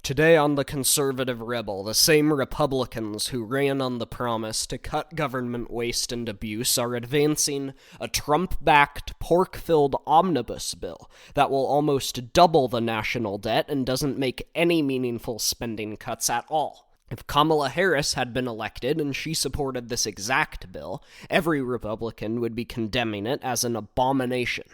Today on The Conservative Rebel, the same Republicans who ran on the promise to cut government waste and abuse are advancing a Trump-backed, pork-filled omnibus bill that will almost double the national debt and doesn't make any meaningful spending cuts at all. If Kamala Harris had been elected and she supported this exact bill, every Republican would be condemning it as an abomination.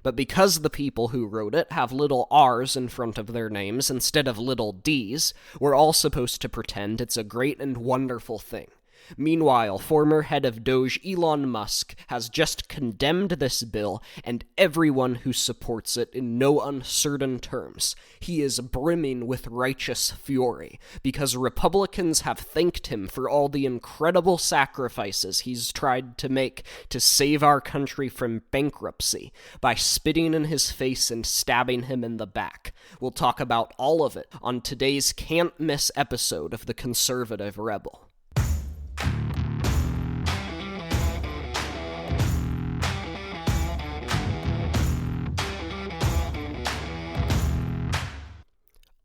But because the people who wrote it have little r's in front of their names instead of little d's, we're all supposed to pretend it's a great and wonderful thing. Meanwhile, former head of Doge Elon Musk has just condemned this bill and everyone who supports it in no uncertain terms. He is brimming with righteous fury because Republicans have thanked him for all the incredible sacrifices he's tried to make to save our country from bankruptcy by spitting in his face and stabbing him in the back. We'll talk about all of it on today's can't-miss episode of The Conservative Rebel.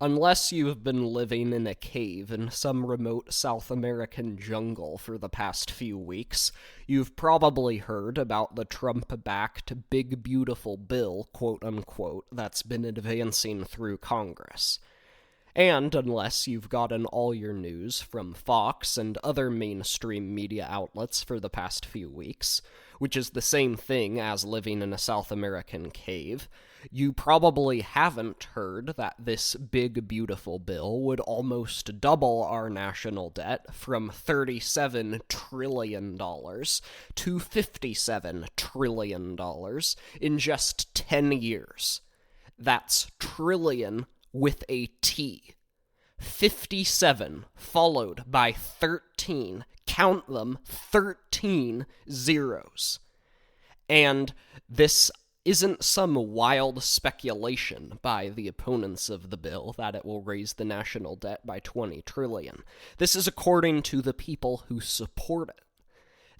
Unless you've been living in a cave in some remote South American jungle for the past few weeks, you've probably heard about the Trump-backed Big Beautiful Bill, quote-unquote, that's been advancing through Congress. And unless you've gotten all your news from Fox and other mainstream media outlets for the past few weeks, which is the same thing as living in a South American cave, you probably haven't heard that this big, beautiful bill would almost double our national debt from $37 trillion to $57 trillion in just 10 years. That's trillion with a T. 57 followed by 13. Count them, 13 zeros. And this isn't some wild speculation by the opponents of the bill that it will raise the national debt by $20 trillion. This is according to the people who support it.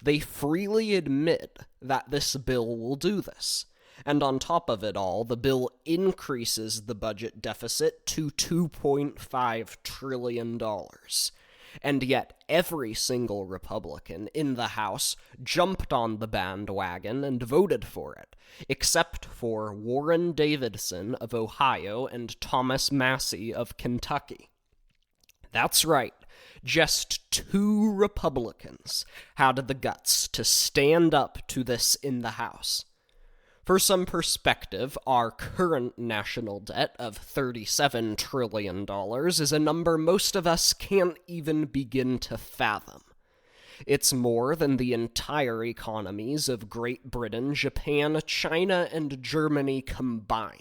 They freely admit that this bill will do this. And on top of it all, the bill increases the budget deficit to $2.5 trillion. And yet every single Republican in the House jumped on the bandwagon and voted for it, except for Warren Davidson of Ohio and Thomas Massie of Kentucky. That's right, just 2 Republicans had the guts to stand up to this in the House. For some perspective, our current national debt of $37 trillion is a number most of us can't even begin to fathom. It's more than the entire economies of Great Britain, Japan, China, and Germany combined.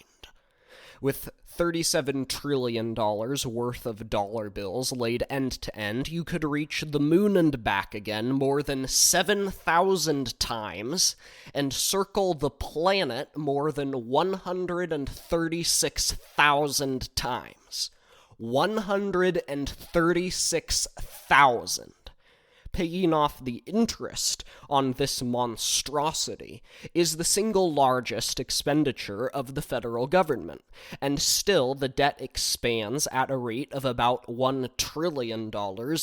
With $37 trillion worth of dollar bills laid end-to-end, you could reach the moon and back again more than 7,000 times, and circle the planet more than 136,000 times. 136,000. Paying off the interest on this monstrosity is the single largest expenditure of the federal government, and still the debt expands at a rate of about $1 trillion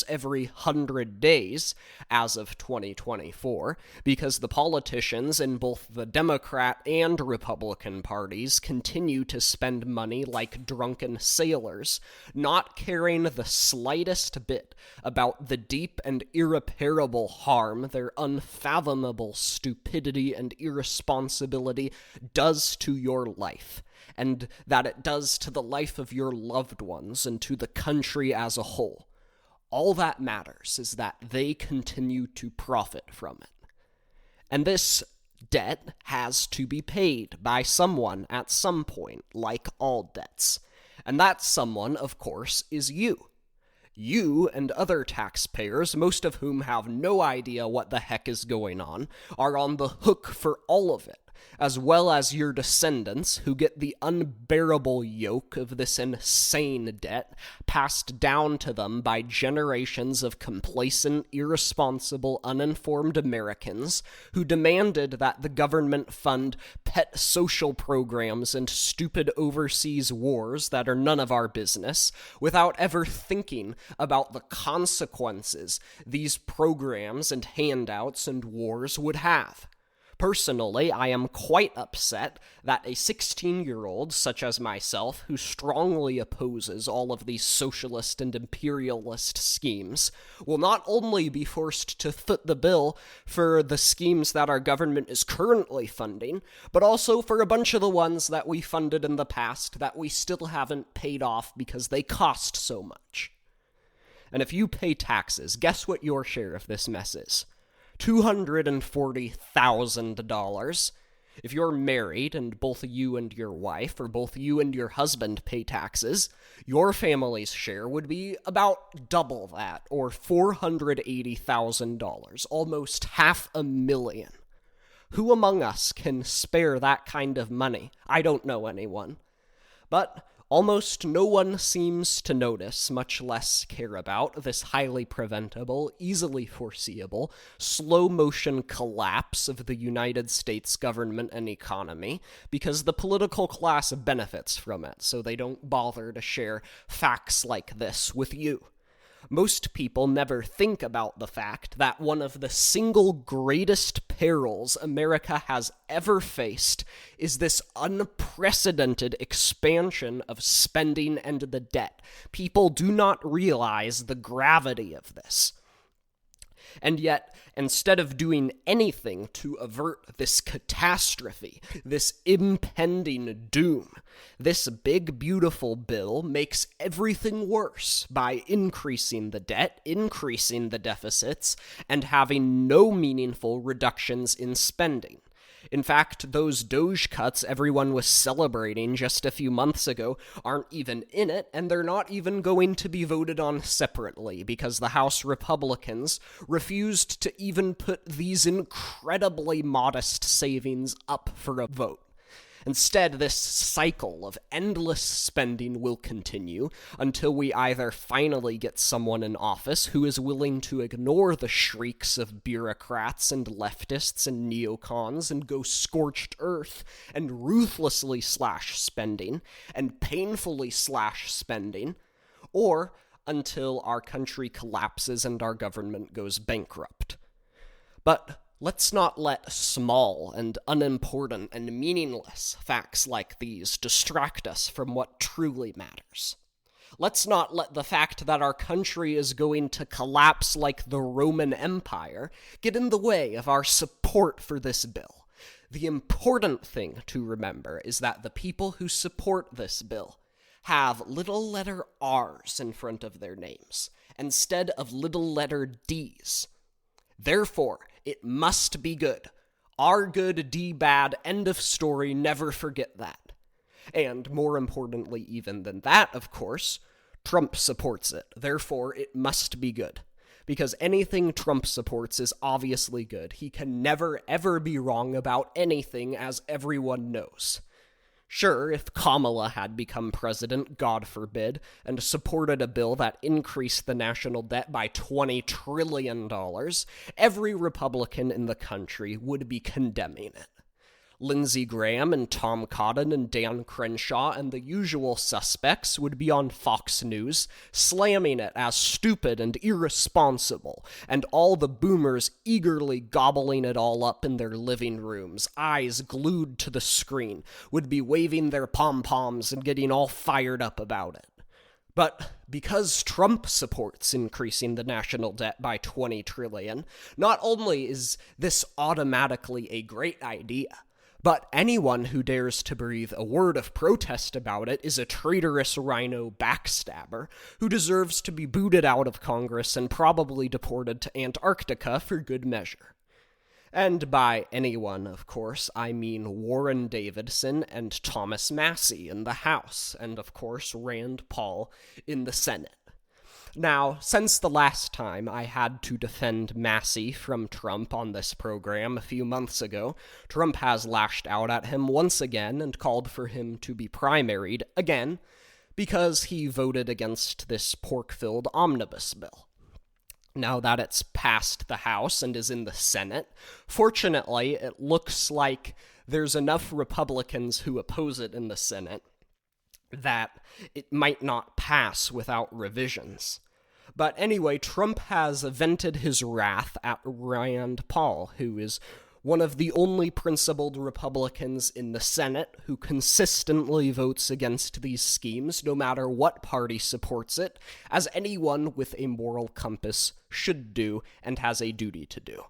every 100 days as of 2024, because the politicians in both the Democrat and Republican parties continue to spend money like drunken sailors, not caring the slightest bit about the deep and irreparable harm their unfathomable stupidity and irresponsibility does to your life, and that it does to the life of your loved ones and to the country as a whole. All that matters is that they continue to profit from it. And this debt has to be paid by someone at some point, like all debts. And that someone, of course, is you. You and other taxpayers, most of whom have no idea what the heck is going on the hook for all of it, as well as your descendants, who get the unbearable yoke of this insane debt passed down to them by generations of complacent, irresponsible, uninformed Americans who demanded that the government fund pet social programs and stupid overseas wars that are none of our business, without ever thinking about the consequences these programs and handouts and wars would have. Personally, I am quite upset that a 16-year-old such as myself, who strongly opposes all of these socialist and imperialist schemes, will not only be forced to foot the bill for the schemes that our government is currently funding, but also for a bunch of the ones that we funded in the past that we still haven't paid off because they cost so much. And if you pay taxes, guess what your share of this mess is? $240,000. If you're married and both you and your wife, or both you and your husband pay taxes, your family's share would be about double that, or $480,000, almost $500,000. Who among us can spare that kind of money? I don't know anyone. But almost no one seems to notice, much less care about, this highly preventable, easily foreseeable, slow-motion collapse of the United States government and economy, because the political class benefits from it, so they don't bother to share facts like this with you. Most people never think about the fact that one of the single greatest perils America has ever faced is this unprecedented expansion of spending and the debt. People do not realize the gravity of this. And yet, instead of doing anything to avert this catastrophe, this impending doom, this big, beautiful bill makes everything worse by increasing the debt, increasing the deficits, and having no meaningful reductions in spending. In fact, those Doge cuts everyone was celebrating just a few months ago aren't even in it, and they're not even going to be voted on separately because the House Republicans refused to even put these incredibly modest savings up for a vote. Instead, this cycle of endless spending will continue until we either finally get someone in office who is willing to ignore the shrieks of bureaucrats and leftists and neocons and go scorched earth and ruthlessly slash spending and painfully slash spending, or until our country collapses and our government goes bankrupt. But let's not let small and unimportant and meaningless facts like these distract us from what truly matters. Let's not let the fact that our country is going to collapse like the Roman Empire get in the way of our support for this bill. The important thing to remember is that the people who support this bill have little letter R's in front of their names, instead of little letter D's. Therefore, it must be good. R good, D bad, end of story, never forget that. And more importantly even than that, of course, Trump supports it. Therefore, it must be good. Because anything Trump supports is obviously good. He can never, ever be wrong about anything, as everyone knows. Sure, if Kamala had become president, God forbid, and supported a bill that increased the national debt by $20 trillion, every Republican in the country would be condemning it. Lindsey Graham and Tom Cotton and Dan Crenshaw and the usual suspects would be on Fox News, slamming it as stupid and irresponsible, and all the boomers eagerly gobbling it all up in their living rooms, eyes glued to the screen, would be waving their pom-poms and getting all fired up about it. But because Trump supports increasing the national debt by $20 trillion, not only is this automatically a great idea, but anyone who dares to breathe a word of protest about it is a traitorous rhino backstabber who deserves to be booted out of Congress and probably deported to Antarctica for good measure. And by anyone, of course, I mean Warren Davidson and Thomas Massie in the House, and of course Rand Paul in the Senate. Now, since the last time I had to defend Massey from Trump on this program a few months ago, Trump has lashed out at him once again and called for him to be primaried again because he voted against this pork-filled omnibus bill. Now that it's passed the House and is in the Senate, fortunately, it looks like there's enough Republicans who oppose it in the Senate that it might not pass without revisions. But anyway, Trump has vented his wrath at Rand Paul, who is one of the only principled Republicans in the Senate who consistently votes against these schemes, no matter what party supports it, as anyone with a moral compass should do and has a duty to do.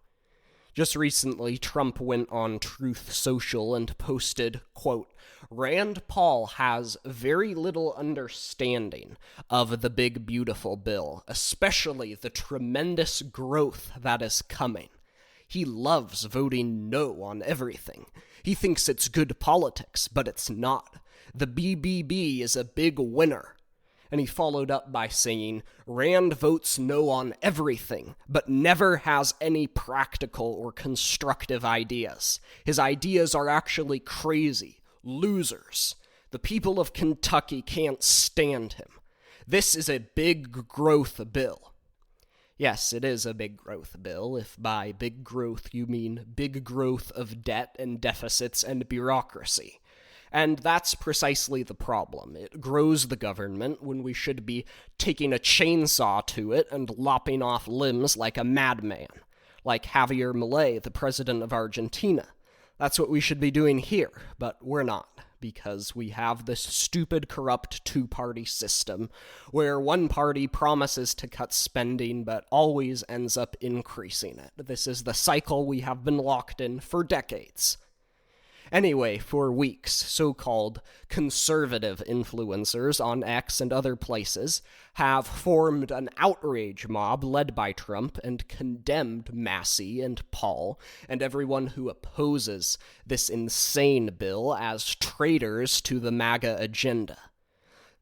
Just recently, Trump went on Truth Social and posted, quote, "Rand Paul has very little understanding of the big beautiful bill, especially the tremendous growth that is coming. He loves voting no on everything. He thinks it's good politics, but it's not. The BBB is a big winner." And he followed up by saying, "Rand votes no on everything, but never has any practical or constructive ideas. His ideas are actually crazy, losers. The people of Kentucky can't stand him. This is a big growth bill." Yes, it is a big growth bill, if by big growth you mean big growth of debt and deficits and bureaucracy. And that's precisely the problem. It grows the government when we should be taking a chainsaw to it and lopping off limbs like a madman, like Javier Milei, the president of Argentina. That's what we should be doing here, but we're not, because we have this stupid, corrupt two-party system where one party promises to cut spending but always ends up increasing it. This is the cycle we have been locked in for decades. Anyway, for weeks, so-called conservative influencers on X and other places have formed an outrage mob led by Trump and condemned Massey and Paul and everyone who opposes this insane bill as traitors to the MAGA agenda.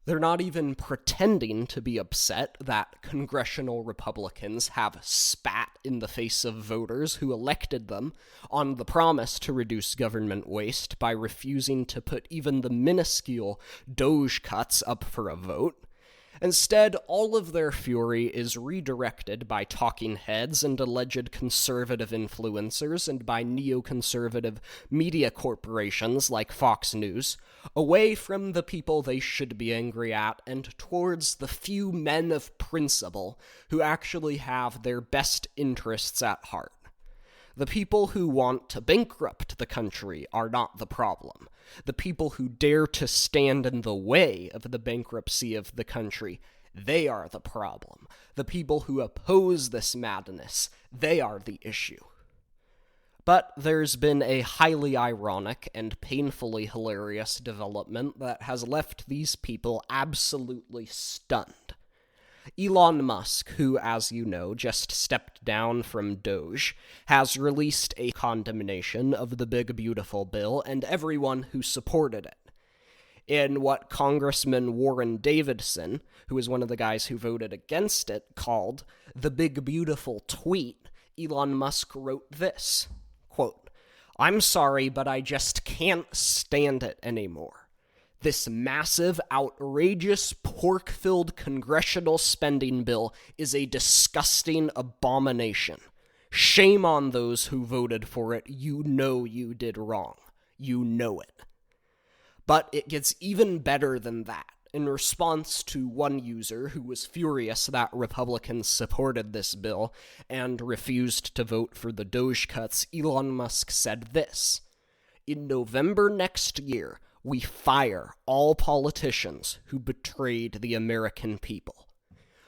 They're not even pretending to be upset that congressional Republicans have spat in the face of voters who elected them on the promise to reduce government waste by refusing to put even the minuscule DOGE cuts up for a vote. Instead, all of their fury is redirected by talking heads and alleged conservative influencers and by neoconservative media corporations like Fox News, away from the people they should be angry at and towards the few men of principle who actually have their best interests at heart. The people who want to bankrupt the country are not the problem. The people who dare to stand in the way of the bankruptcy of the country, they are the problem. The people who oppose this madness, they are the issue. But there's been a highly ironic and painfully hilarious development that has left these people absolutely stunned. Elon Musk, who, as you know, just stepped down from Doge, has released a condemnation of the big beautiful bill and everyone who supported it. In what Congressman Warren Davidson, who is one of the guys who voted against it, called the big beautiful tweet, Elon Musk wrote this, quote, "I'm sorry, but I just can't stand it anymore. This massive, outrageous, pork-filled congressional spending bill is a disgusting abomination. Shame on those who voted for it. You know you did wrong. You know it." But it gets even better than that. In response to one user who was furious that Republicans supported this bill and refused to vote for the Doge cuts, Elon Musk said this, "In November next year, we fire all politicians who betrayed the American people,"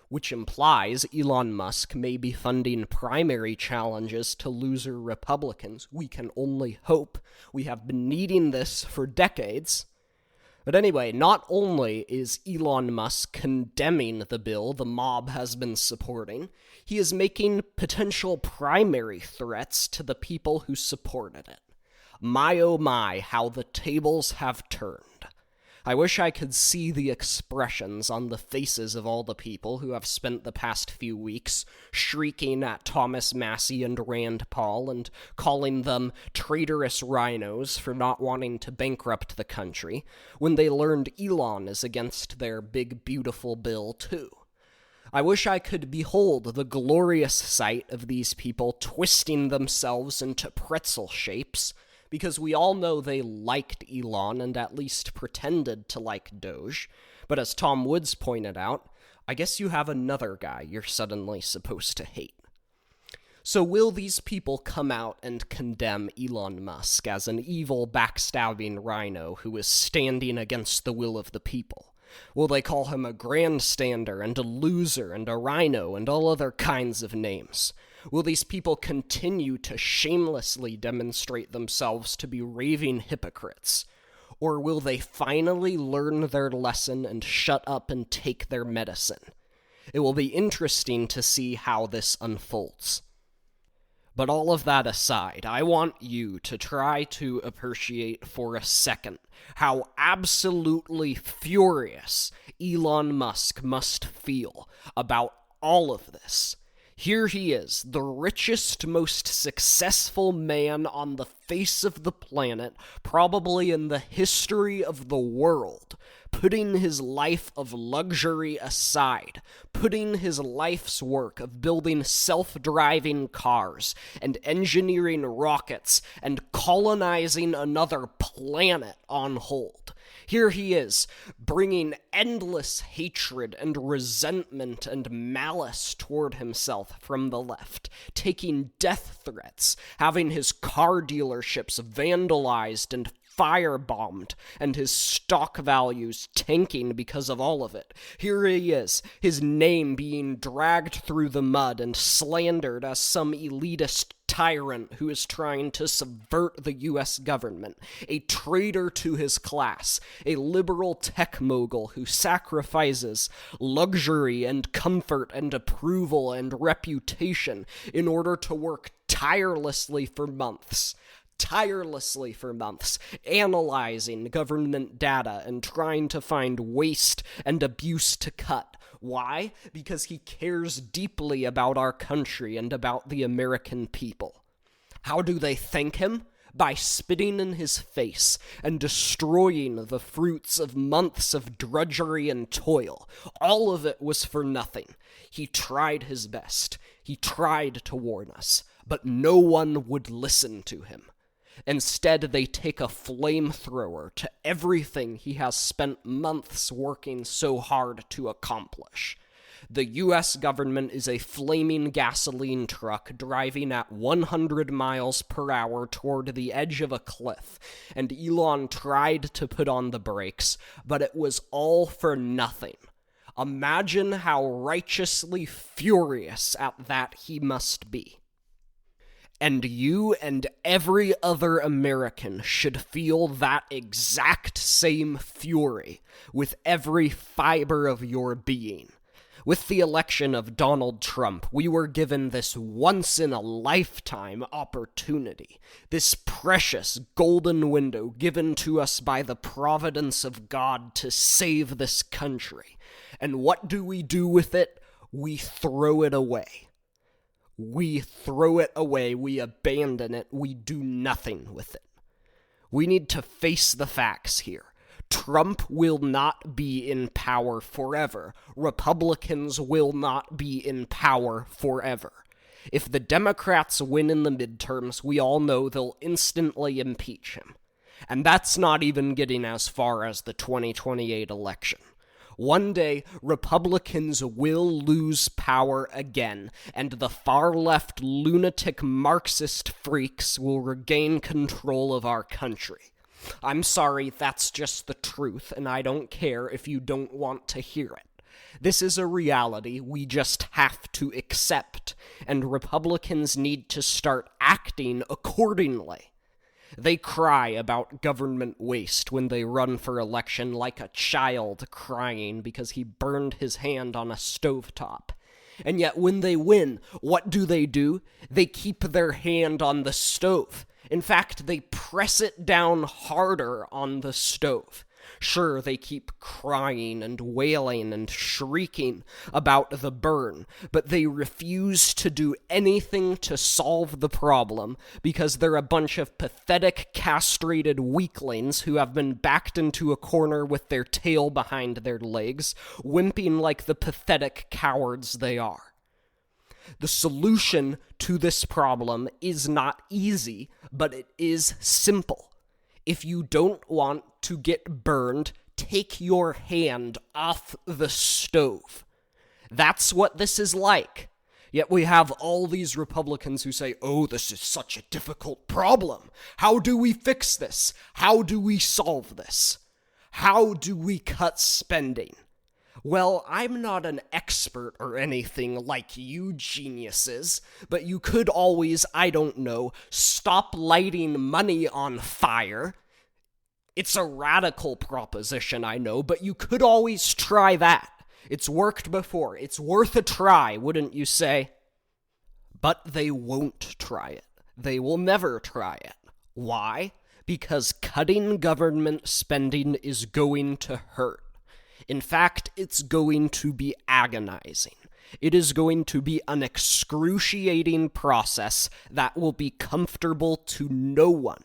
which implies Elon Musk may be funding primary challenges to loser Republicans. We can only hope. We have been needing this for decades. But anyway, not only is Elon Musk condemning the bill the mob has been supporting, he is making potential primary threats to the people who supported it. My oh my, how the tables have turned. I wish I could see the expressions on the faces of all the people who have spent the past few weeks shrieking at Thomas Massie and Rand Paul and calling them traitorous rhinos for not wanting to bankrupt the country, when they learned Elon is against their big beautiful bill too. I wish I could behold the glorious sight of these people twisting themselves into pretzel shapes, because we all know they liked Elon and at least pretended to like Doge. But as Tom Woods pointed out, I guess you have another guy you're suddenly supposed to hate. So will these people come out and condemn Elon Musk as an evil, backstabbing rhino who is standing against the will of the people? Will they call him a grandstander and a loser and a rhino and all other kinds of names? Will these people continue to shamelessly demonstrate themselves to be raving hypocrites? Or will they finally learn their lesson and shut up and take their medicine? It will be interesting to see how this unfolds. But all of that aside, I want you to try to appreciate for a second how absolutely furious Elon Musk must feel about all of this. Here he is, the richest, most successful man on the face of the planet, probably in the history of the world, putting his life of luxury aside, putting his life's work of building self-driving cars and engineering rockets and colonizing another planet on hold. Here he is, bringing endless hatred and resentment and malice toward himself from the left, taking death threats, having his car dealerships vandalized and firebombed, and his stock values tanking because of all of it. Here he is, his name being dragged through the mud and slandered as some elitist tyrant who is trying to subvert the U.S. government, a traitor to his class, a liberal tech mogul who sacrifices luxury and comfort and approval and reputation in order to work tirelessly for months, analyzing government data and trying to find waste and abuse to cut. Why? Because he cares deeply about our country and about the American people. How do they thank him? By spitting in his face and destroying the fruits of months of drudgery and toil. All of it was for nothing. He tried his best. He tried to warn us, but no one would listen to him. Instead, they take a flamethrower to everything he has spent months working so hard to accomplish. The U.S. government is a flaming gasoline truck driving at 100 miles per hour toward the edge of a cliff, and Elon tried to put on the brakes, but it was all for nothing. Imagine how righteously furious at that he must be. And you and every other American should feel that exact same fury with every fiber of your being. With the election of Donald Trump, we were given this once-in-a-lifetime opportunity, this precious golden window given to us by the providence of God to save this country. And what do we do with it? We throw it away. We throw it away, we abandon it, we do nothing with it. We need to face the facts here. Trump will not be in power forever. Republicans will not be in power forever. If the Democrats win in the midterms, we all know they'll instantly impeach him. And that's not even getting as far as the 2028 election. One day, Republicans will lose power again, and the far-left lunatic Marxist freaks will regain control of our country. I'm sorry, that's just the truth, and I don't care if you don't want to hear it. This is a reality we just have to accept, and Republicans need to start acting accordingly. They cry about government waste when they run for election like a child crying because he burned his hand on a stovetop. And yet when they win, what do? They keep their hand on the stove. In fact, they press it down harder on the stove. Sure, they keep crying and wailing and shrieking about the burn, but they refuse to do anything to solve the problem because they're a bunch of pathetic, castrated weaklings who have been backed into a corner with their tail behind their legs, wimping like the pathetic cowards they are. The solution to this problem is not easy, but it is simple. If you don't want to get burned, take your hand off the stove. That's what this is like. Yet we have all these Republicans who say, oh, this is such a difficult problem. How do we fix this? How do we solve this? How do we cut spending? Well, I'm not an expert or anything like you geniuses, but you could always, I don't know, stop lighting money on fire. It's a radical proposition, I know, but you could always try that. It's worked before. It's worth a try, wouldn't you say? But they won't try it. They will never try it. Why? Because cutting government spending is going to hurt. In fact, it's going to be agonizing. It is going to be an excruciating process that will be comfortable to no one.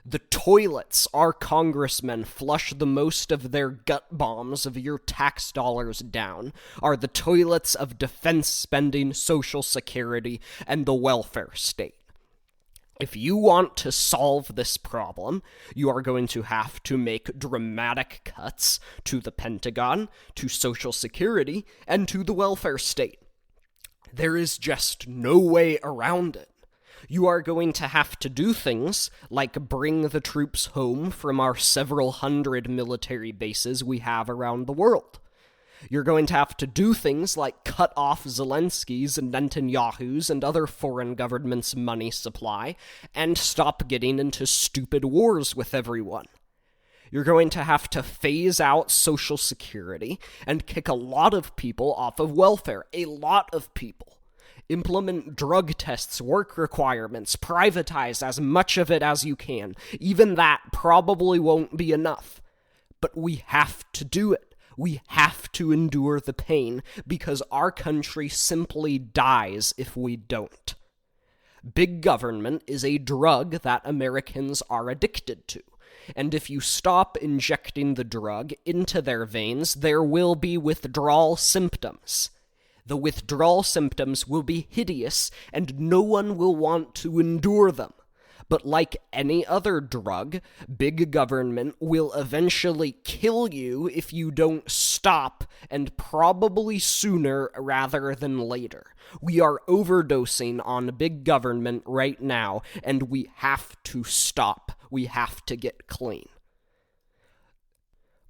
The toilets our congressmen flush the most of their gut bombs of your tax dollars down are the toilets of defense spending, Social Security, and the welfare state. If you want to solve this problem, you are going to have to make dramatic cuts to the Pentagon, to Social Security, and to the welfare state. There is just no way around it. You are going to have to do things like bring the troops home from our several hundred military bases we have around the world. You're going to have to do things like cut off Zelensky's and Netanyahu's and other foreign governments' money supply and stop getting into stupid wars with everyone. You're going to have to phase out Social Security and kick a lot of people off of welfare. A lot of people. Implement drug tests, work requirements, privatize as much of it as you can. Even that probably won't be enough. But we have to do it. We have to endure the pain because our country simply dies if we don't. Big government is a drug that Americans are addicted to. And if you stop injecting the drug into their veins, there will be withdrawal symptoms. The withdrawal symptoms will be hideous, and no one will want to endure them. But like any other drug, big government will eventually kill you if you don't stop, and probably sooner rather than later. We are overdosing on big government right now, and we have to stop. We have to get clean.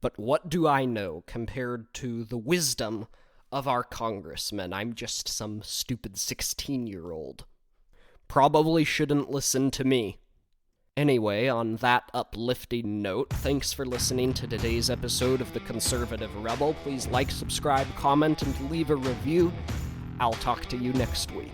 But what do I know compared to the wisdom of our congressmen? I'm just some stupid 16-year-old. Probably shouldn't listen to me. Anyway, on that uplifting note, thanks for listening to today's episode of The Conservative Rebel. Please like, subscribe, comment, and leave a review. I'll talk to you next week.